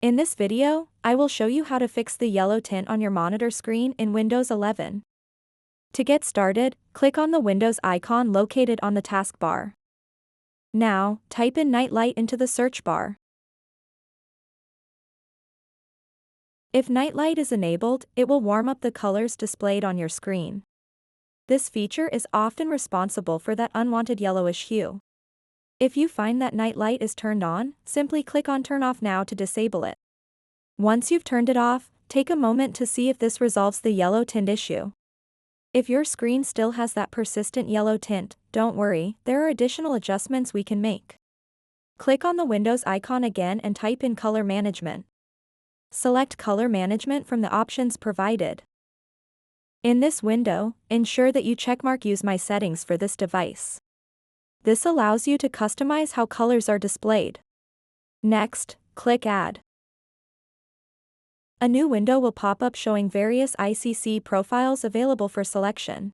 In this video, I will show you how to fix the yellow tint on your monitor screen in Windows 11. To get started, click on the Windows icon located on the taskbar. Now, type in Night Light into the search bar. If Night Light is enabled, it will warm up the colors displayed on your screen. This feature is often responsible for that unwanted yellowish hue. If you find that Night Light is turned on, simply click on Turn Off Now to disable it. Once you've turned it off, take a moment to see if this resolves the yellow tint issue. If your screen still has that persistent yellow tint, don't worry, there are additional adjustments we can make. Click on the Windows icon again and type in Color Management. Select Color Management from the options provided. In this window, ensure that you checkmark Use My Settings for this device. This allows you to customize how colors are displayed. Next, click Add. A new window will pop up showing various ICC profiles available for selection.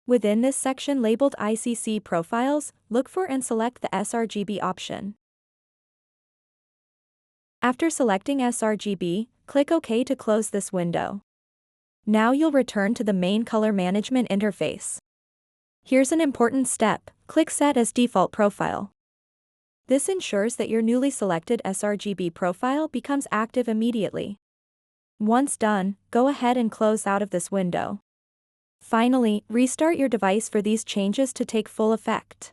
Within this section labeled ICC Profiles, look for and select the sRGB option. After selecting sRGB, click OK to close this window. Now you'll return to the main color management interface. Here's an important step, click Set as Default Profile. This ensures that your newly selected sRGB profile becomes active immediately. Once done, go ahead and close out of this window. Finally, restart your device for these changes to take full effect.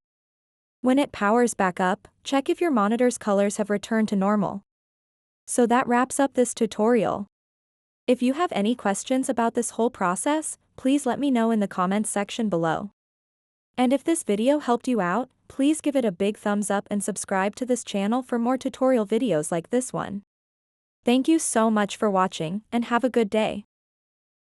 When it powers back up, check if your monitor's colors have returned to normal. So that wraps up this tutorial. If you have any questions about this whole process, please let me know in the comments section below. And if this video helped you out, please give it a big thumbs up and subscribe to this channel for more tutorial videos like this one. Thank you so much for watching, and have a good day.